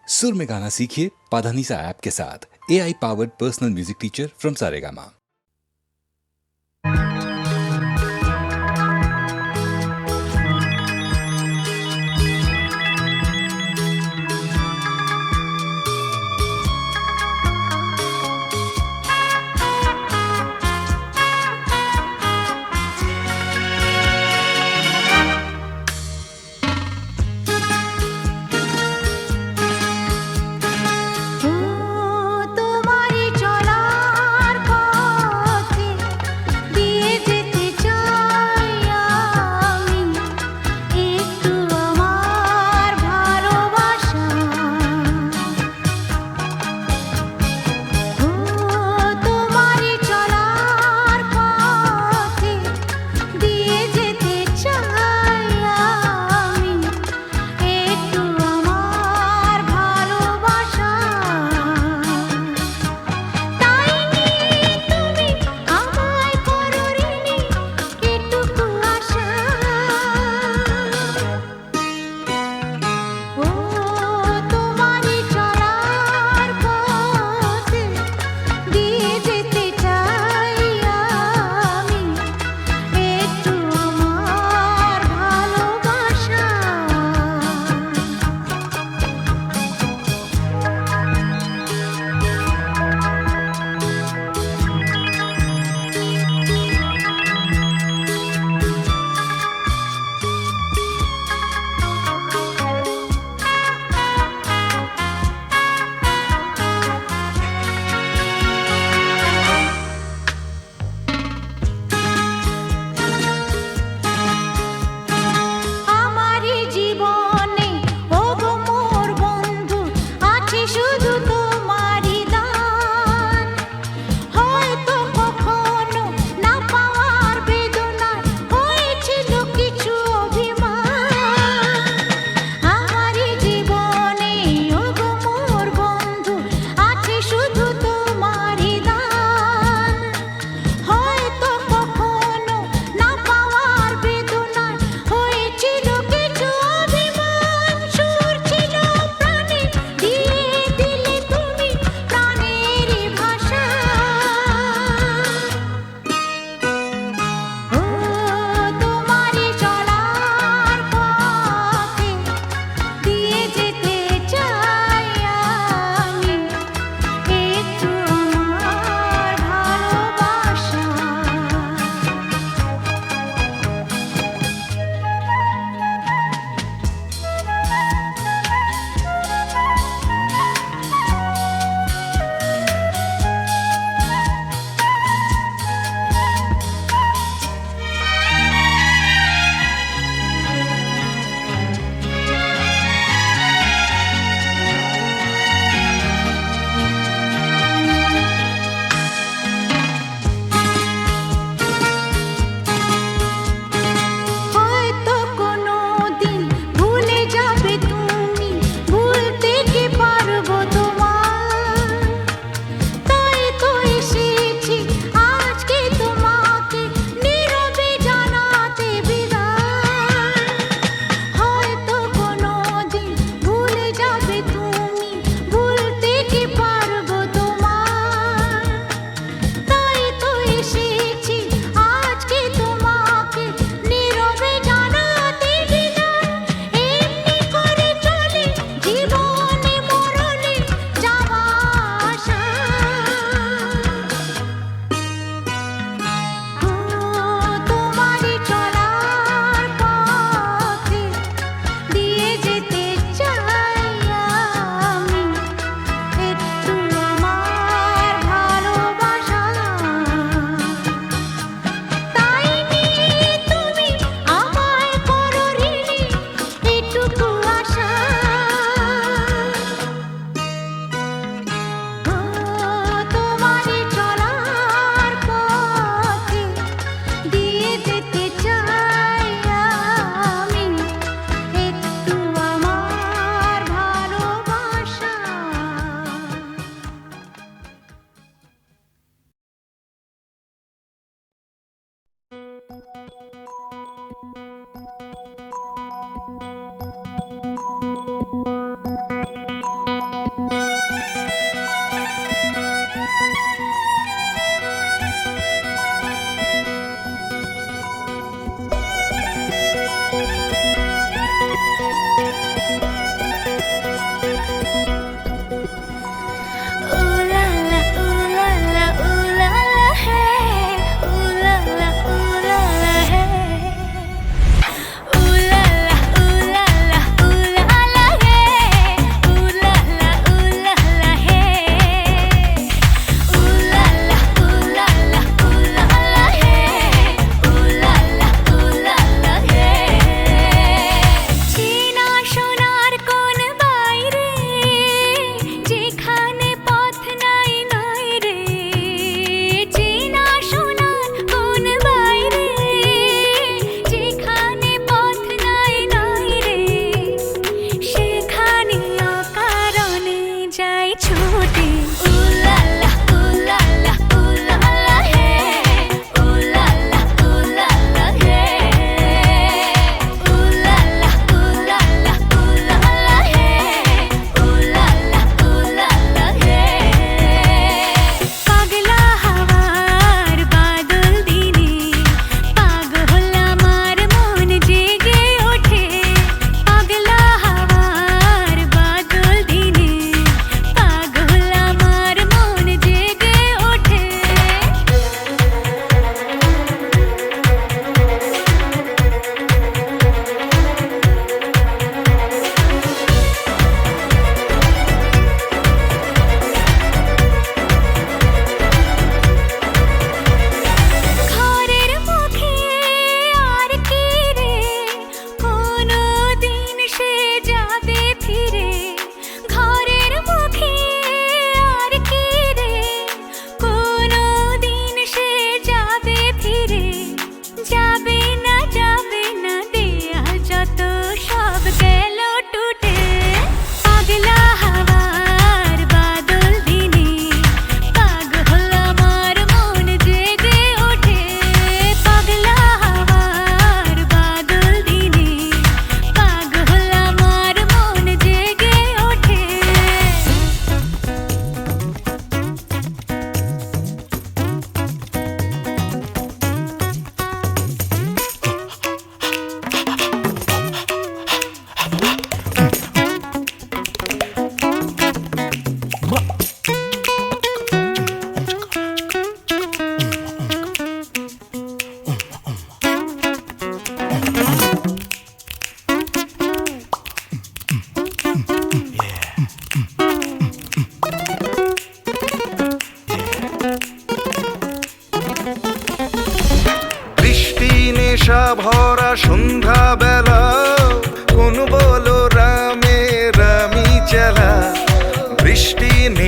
सुर में गाना सीखिए पाधानीसा ऐप के साथ। AI powered personal music teacher from Saregama. তোমারি চলার পথ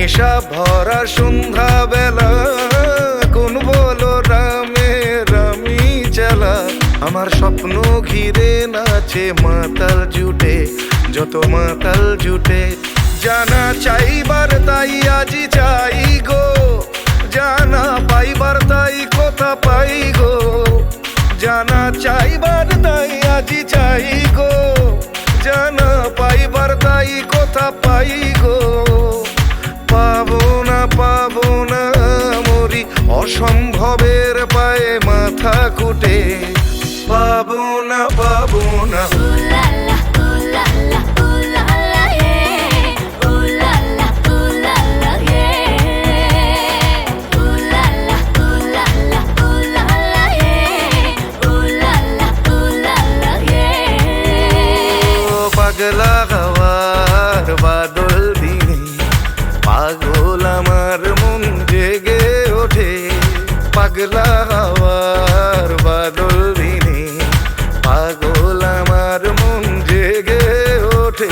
নেশা ভরা সন্ধ্যা বেলা কোন বলো রামে রামি চালা আমার স্বপ্ন ঘিরে নাচে মাতাল জুটে যত মাতাল জুটে জানা চাইবার তাই আজি চাই গো জানা পাইবার তাই কথা পাই গো জানা চাইবার তাই আজি চাই গো জানা পাইবার তাই কথা পাই গো পাবো না মরি অসম্ভবের পায়ে মাথা কুটে পাবো না পাগলা হওয়ার বাদল দিনে পাগল আমার মন জেগে ওঠে পাগলা হওয়ার বাদল দিনে পাগল আমার মন জেগে ওঠে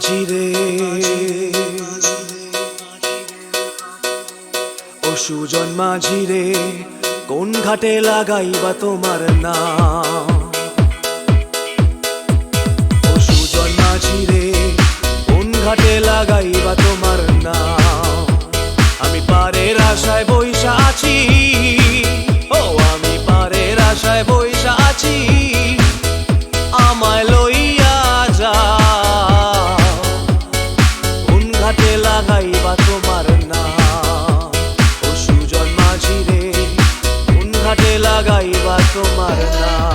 মাঝি রে, ও সুজন মাঝি রে, কোন ঘাটে লাগাইবা তোমার নাম? ও সুজন মাঝি রে, কোন ঘাটে লাগাইবা তোমার নাম? আমি পারের আশায় বইসা আছি, ও আমি পারের আশায় বইসা আছি, আমায় লইয়া যাও, কোন ঘাটে লাগাইবা তোমার নাম? ও সুজন মাঝি রে, কোন ঘাটে লাগাইবা তোমার নাম?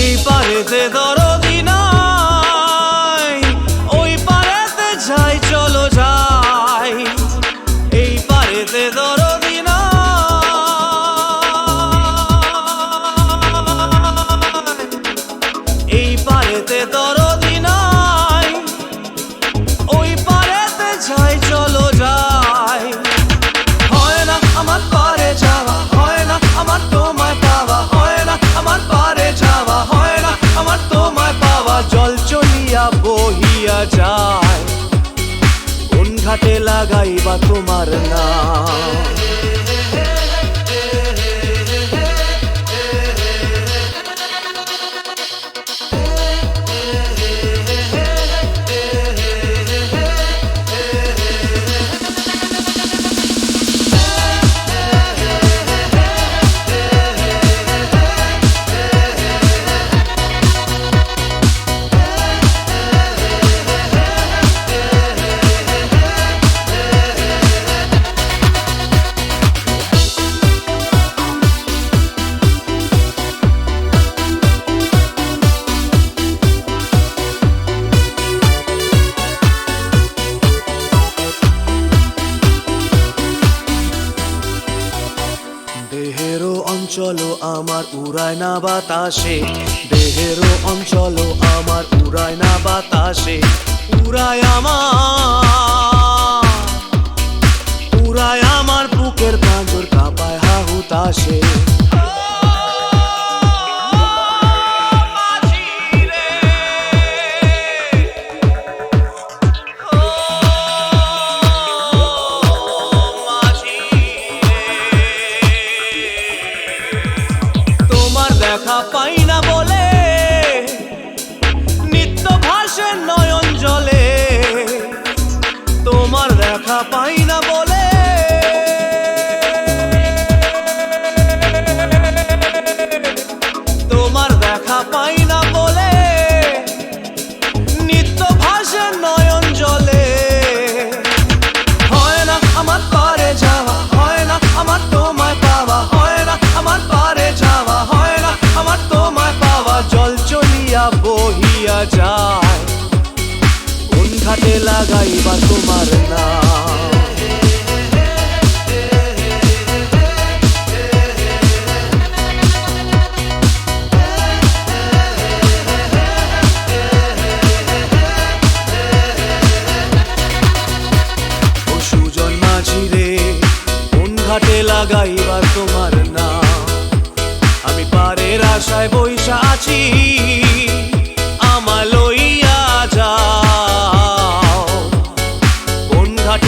এই পারেতে দরদি নাই, ওই পারেতে যাই চলো যাই। এই পারেতে দরদি নাই, এই পারেতে দরদি নাই, ওই পারেতে যাই চলো যাই। হয় না আমার পারে যাওয়া, হয় না আমার তোমায় পাওয়া, হয় না আমার পারে যাওয়া, হয় না আমার তোমায় পাওয়া। জল চলিয়া বহিয়া যায়, কোন ঘাটে লাগাইবা তোমার নাম? দেহেরও অঞ্চল আমার উড়ায় না বাতাসে, দেহেরও অঞ্চল আমার উড়ায় না বাতাসে। উড়ায় আমার, উড়ায় আমার বুকের পাঁজর কাঁপায় হাহুতাশে। দেখা পাই না বলে নিত্য ভাসে নয়ন জলে, তোমার দেখা পাই না বলে তোমার দেখা পাই না বলে নিত্য ভাসে নয়ন জলে। হয় না আমার পারে যাওয়া, হয় না আমার তোমায় পাওয়া, হয় না আমার পারে যাওয়া, হয় না আমার তোমায় পাওয়া। জল চলিয়া বহিয়া যায়, কোন ঘাটে লাগাইবা তোমার নাম? ও সুজন মাঝি রে, কোন ঘাটে লাগাইবা তোমার নাম? আমি পারের আশায় বইসা আছি, আমায় লইয়া যাও, কোন ঘাটে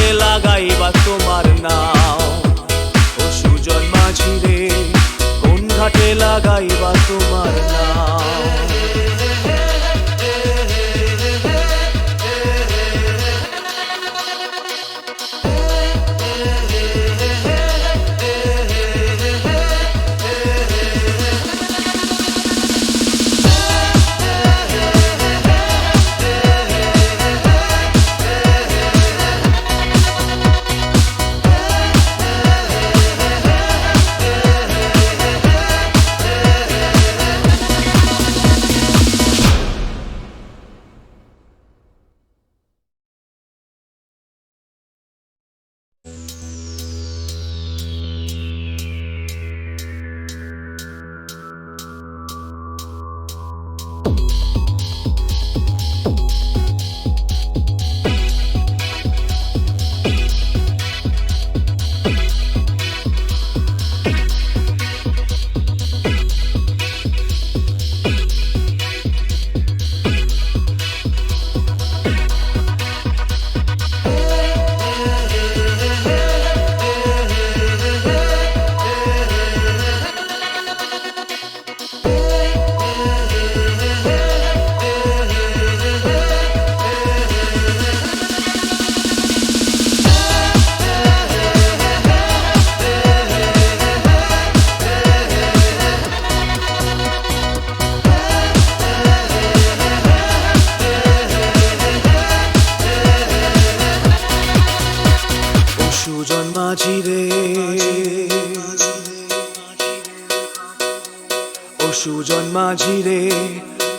মাঝি রে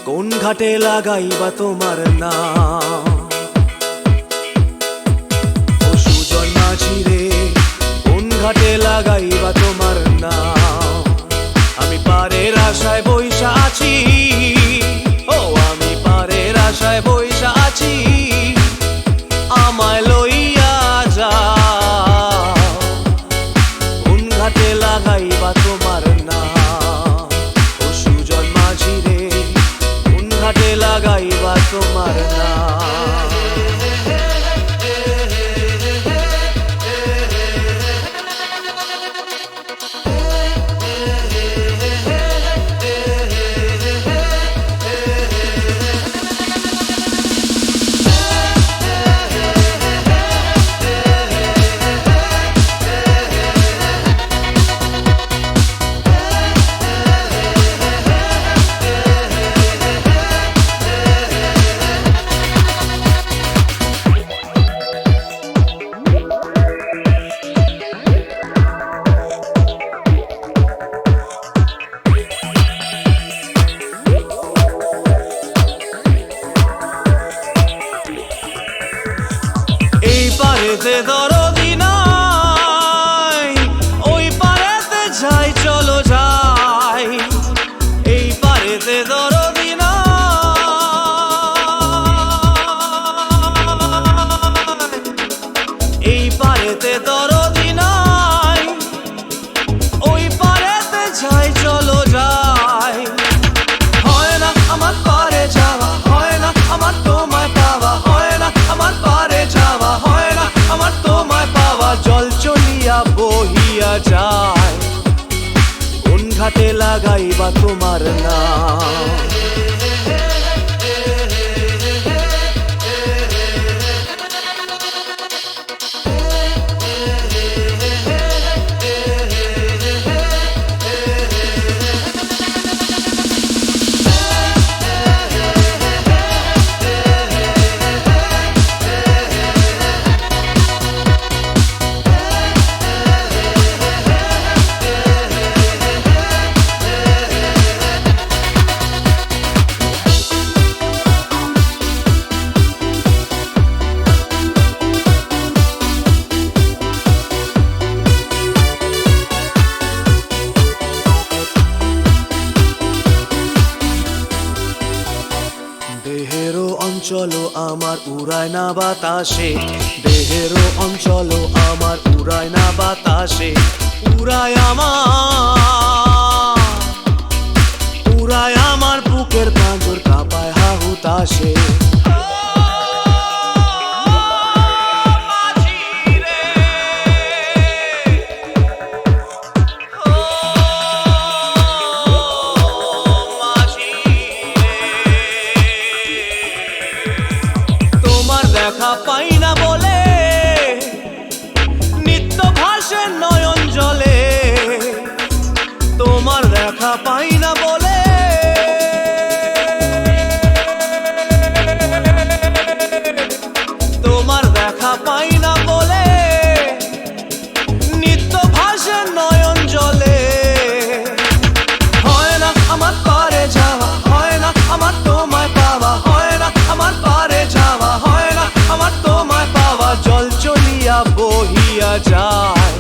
কোন ঘাটে লাগাইবা তোমার নাম ও সুজন মাঝি রে কোন ঘাটে লাগাইবা তোমার নাম আমি পারের আশায় বইসা আছি ও আমি পারের আশায় বইসা আছি আমায় লইয়া যাও কোন ঘাটে লাগাইবা তোমার নাম ও সুজন মাঝি রে কোন ঘাটে লাগাইবা তোমার নাম এই পারেতে দরদি নাই ওই পারেতে যাই চলো যাই এই পারেতে দরদি নাই এই পারেতে দরদি নাই ওই পারেতে যাই চলো যাই হয় না আমার পারে যাওয়া হয় না আমার তোমায় পাওয়া হয় না আমার পারে যাওয়া হয় না আমার তোমায় পাওয়া জল চলিয়া বহিয়া যায় কোন ঘাটে লাগাইবা তোমার নাম দেহেরও অঞ্চল আমার উড়ায় না বাতাসে দেহেরও অঞ্চল আমার উড়ায় না বাতাসে উড়ায় আমার বুকের পাঁজর কাঁপায় হাহুতাসে দেখা পাই না বলে নিত্য ভাসে নয়ন জলে তোমার দেখা পাই না বলে তোমার দেখা পাই না বলে নিত্য ভাসে নয়ন জলে হয় না আমার পারে যাওয়া হয় না আমার তোমায় পাওয়া হয় না আমার পারে যাওয়া হয় না আমার তোমায় পাওয়া জল চলিয়া বহিয়া যায়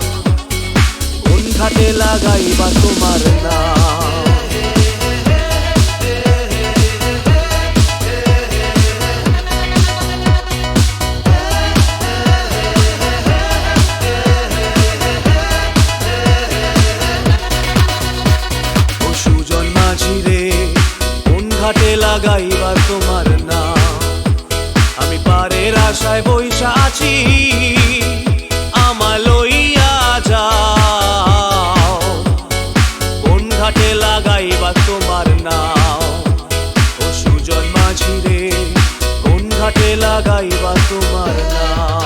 কোন ঘাটে লাগাইবা তোমার নাম ও সুজন মাঝি রে কোন ঘাটে লাগাইবা তোমার নাম আমি পারের আশায় বইসা আছি আমায় লইয়া যাও কোন ঘাটে লাগাইবা তোমার নাম ও সুজন মাঝি রে কোন ঘাটে লাগাইবা তোমার নাম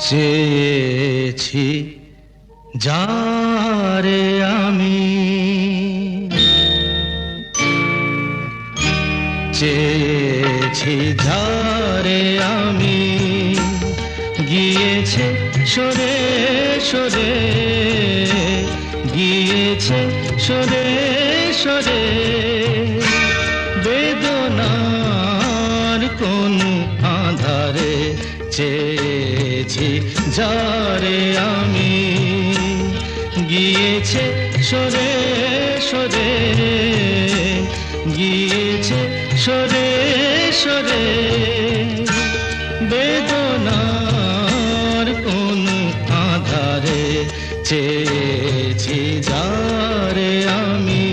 চেয়েছি যারে আমি, চেয়েছি যারে আমি, গিয়েছে সরে সরে, গিয়েছে সরে সরে, বেদনার কোন আধারে চেয়েছি যারে আমি, গিয়েছে সরে সরে, গিয়েছে সরে সরে, বেদনার কোন আধারে চেয়েছি যারে আমি।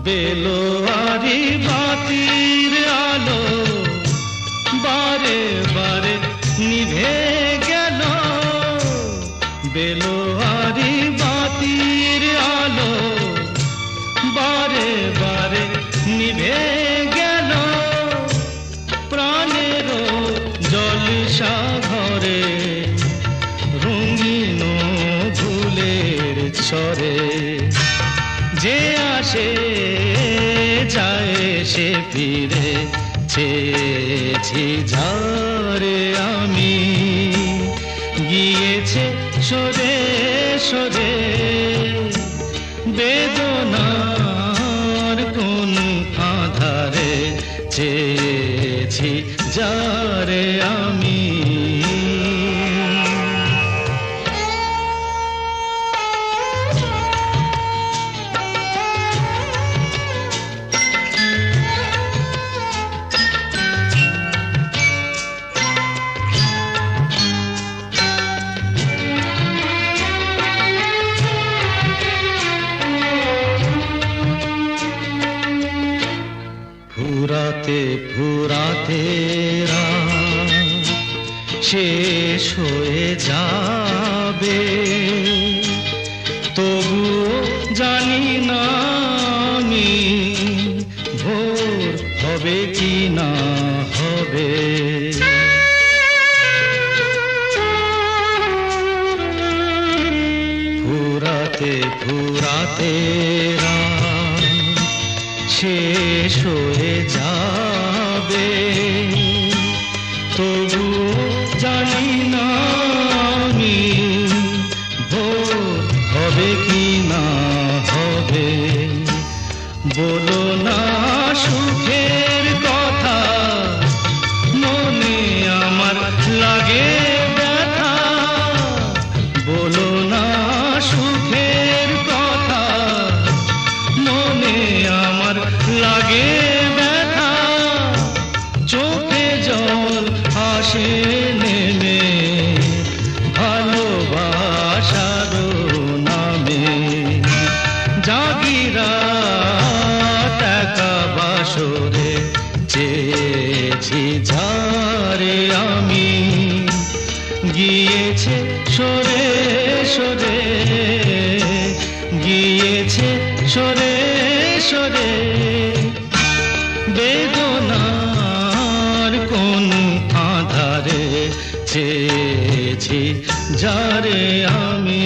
বেলোয়ারি বাতির আলো বারে বারে নিভে গেল, বেলোয়ারি বাতির আলো বারে বারে নিভে গেল, প্রাণের জলসা ঘরে রঙিন ফুলের ছড়ে, যে আসে যায় সে ফিরে, চেয়েছি যারে আমি, গিয়েছে সরে সরে, বেদনার কোন আধারে চেয়েছি যারে আমি। ফুরাতে ফুরাতে রাত শেষ হয়ে যাবে, তবুও জানি না আমি ভোর হবে কি না হবে। ফুরাতে ফুরাতে রাত শেষ হয়ে যাবে, তবু জানি না আমি ভোর হবে কি না হবে। বলো না সুখের কথা, মনে আমার লাগে ব্যথা, বলো না সুখের কথা, মনে আমার লাগে ব্যথা, চোখে জল আসে নেমে ভালোবাসার নামে, জাগিরা টাকা বাসরে চেয়েছি যারে আমি, গিয়েছে সরে সরে, গিয়েছে সরে সরে, বেদনার কোন আধারে চেয়েছি যারে আমি।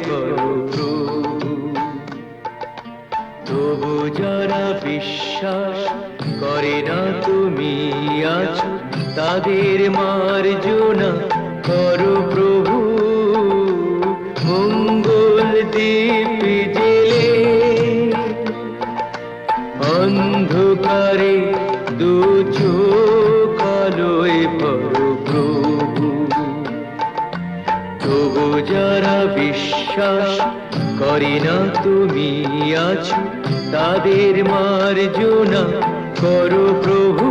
ভরো প্রভু। তবু যারা বিশ্বাস করে না তুমি আছো, তাদের মার্জনা করো প্রভু। মঙ্গল দ্বীপ জেলে অন্ধকারে দু চোখ আলোয় ভরো প্রভু। তবু যারা বিশ্বাস করে না তুমি আছো, তাদের মার্জনা করো প্রভু।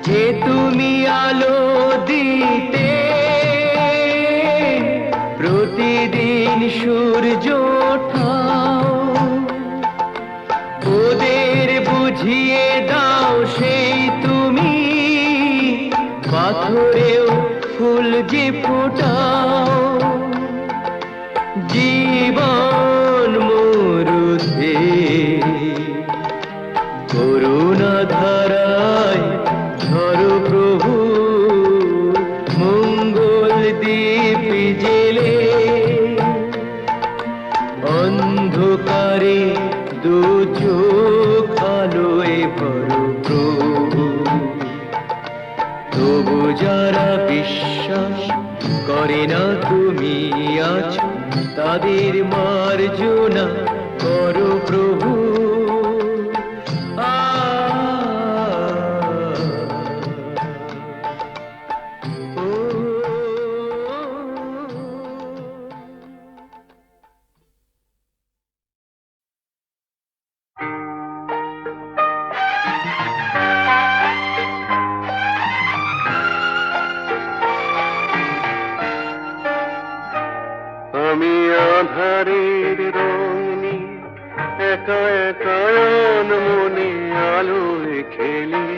যে তুমি আলো দিতে প্রতিদিন সূর্য ওঠাও, ওদের বুঝিয়ে দাও সেই তুমি পাথরেও ফুল যে ফোটাও। জীবন মরুতে করুণা ধারায় ধরো প্রভু। মঙ্গল দ্বীপ জেলে অন্ধকারে দু চোখ আলোয় ভরো প্রভু। তবু যারা বিশ্বাস করে না তুমি আছো, তাদের মার্জনা করো প্রভু। আমি আধারের রঙে একা একা মনে আলোয় খেলি,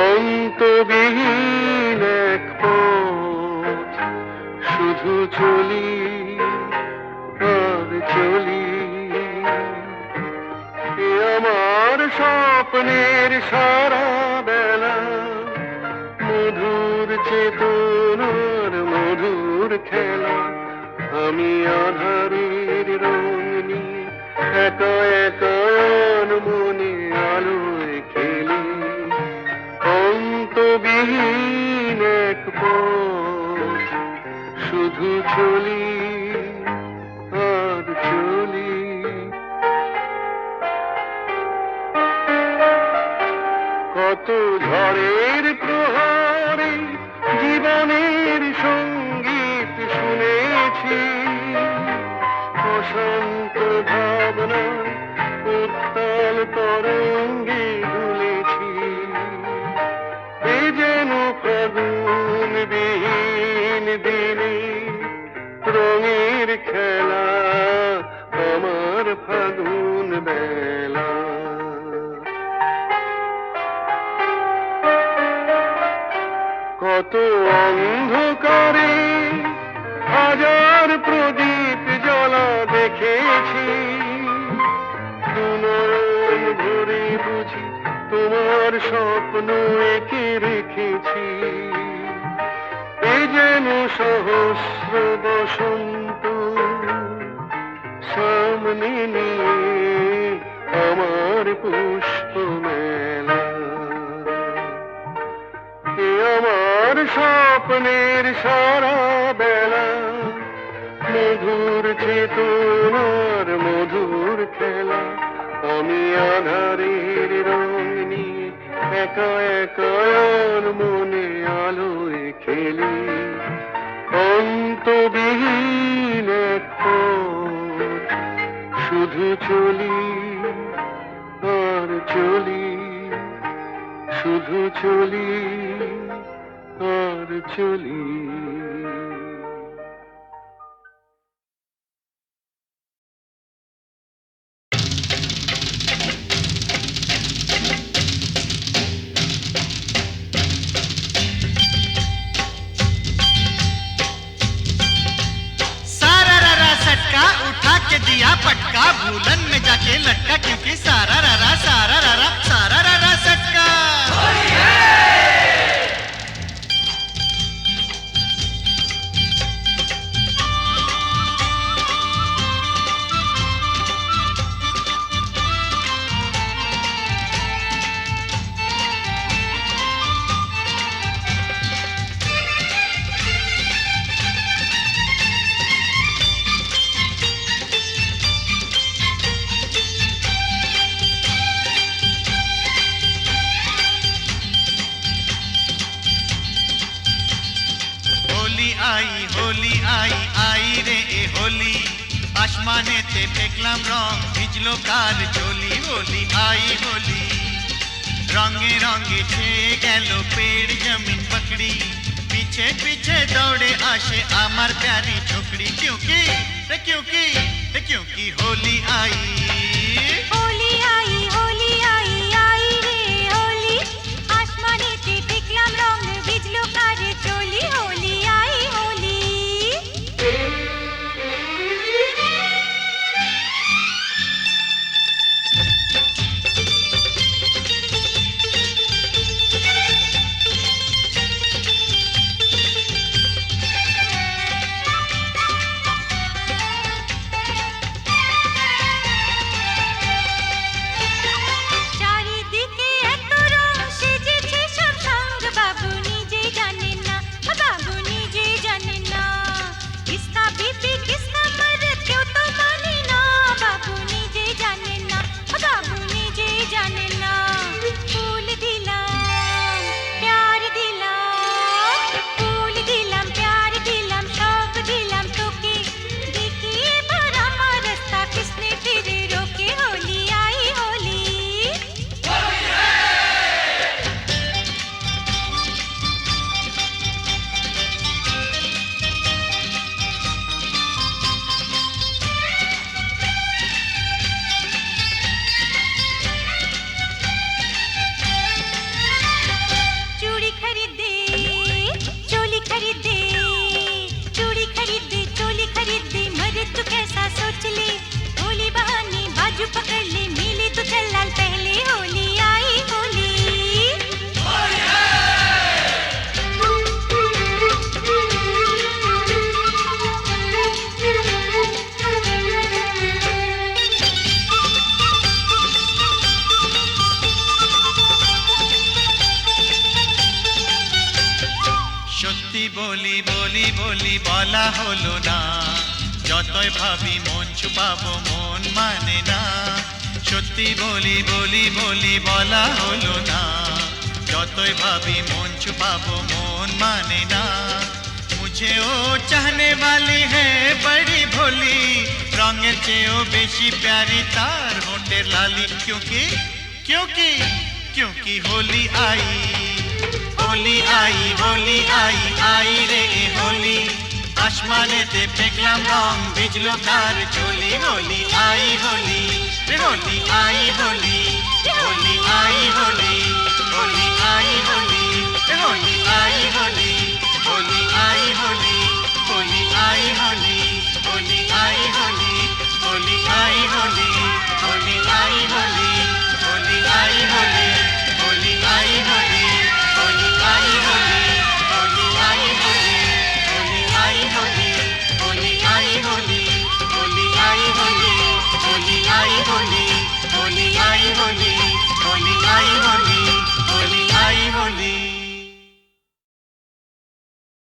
অন্তবিহীন এক পথ শুধু চলি আর চলি। এ আমার স্বপ্নের সারা বেলা, মধুর চেতনার মধুর খেলা। আমি আধারের রং নিয়ে একা একা মনে আলোয় খেলি, অন্তবিহীন এক পথ শুধু চলি আর চলি। কত ঝড়ের প্রহরে জীবনের সঙ্গীত শুনেছি, অশান্ত ভাবনা উত্তাল তরঙ্গে দুলেছি। এ যেন ফাগুন বিহীন দিনে রঙের খেলা, আমার ফাগুন বেলা। কত অন্ধকারে হাজার প্রদীপ জ্বলা দেখেছি, দুনয়ন ভরে বুঝি তোমার স্বপ্ন এঁকে রেখেছি। এ যেন সহস্র বসন্ত সামনে নিয়ে আমার পুষ্প মেলা। এ আমার স্বপ্নের সারা বেলা, মধুর চেতনার মধুর খেলা। আমি আধারের রং নিয়ে একা একা মনে আলোয় খেলি, অন্তবিহীন এক পথ শুধু চলি আর চলি, শুধু চলি আর চলি। सारा रारा सटका उठा के दिया पटका भूलन में जाके लटका क्योंकि सारा रारा सटका। होली आई आई रे ए होली आसमानेते फेकलाम रंग ভিজলো কার চলি। होली आई होली रंगे रंगे छेয়ে গেল पेड़ जमीन पकड़ी पीछे पीछे दौड़े आशे आमार प्यारी छोकरी क्योंकि होली आई होली आई होली आई आई रे होली आसमानेते দেখলাম রং ভিজলো কার চলি। होली आई होली চারিদিকে এত রং সেজেছে সব সঙ্গ বাবু নিজে জানেন না বাবু নিজে জানেন না কিসকা বিপি কিসকা মরদ কেউ তো মানে না বাবু নিজে জানেন না বাবু নিজে জানেন না ফুল দিলাম প্যার দিলাম ফুল দিলাম প্যার দিলাম সব দিলাম তোকে দেখি এবার আমার রাস্তা কিসনে ফিরে রোকে। होली आई होली चूड़ी खरीदे चोली खरीदे चूड़ी खरीदे चोली खरीदे मरे तू कैसा सोच ले होली बहाने बाजू पकड़ ले मिले तो चल लाल पहले। होली आई होली সত্যি বলি বলি বলি বলা হলো না যতই ভাবি মন ছুপাবো মন মানে না। সত্যি বলি বলি বলি বলা হলো না যতই ভাবি মন छुपाबो মন মানে না। मुझे ओ चाहने वाली है बड़ी भोली रंगेर চেয়েও বেশি प्यारी तार होठेर लाली क्योंकि क्योंकि क्योंकि होली आई होली आई होली आई आई रे होली आसमानेते फेकलाम रंग ভিজলো কার চলি। होली आई होली रे होली आई होली होली आई होली होली आई होली रे होली आई होली होली आई होली होली आई होली होली आई होली होली आई होली होली आई होली होली आई होली होली आई होली होली आई होली होली आई होली होली आई होली होली आई होली होली आई होली होली आई होली होली आई होली होली आई होली होली आई होली।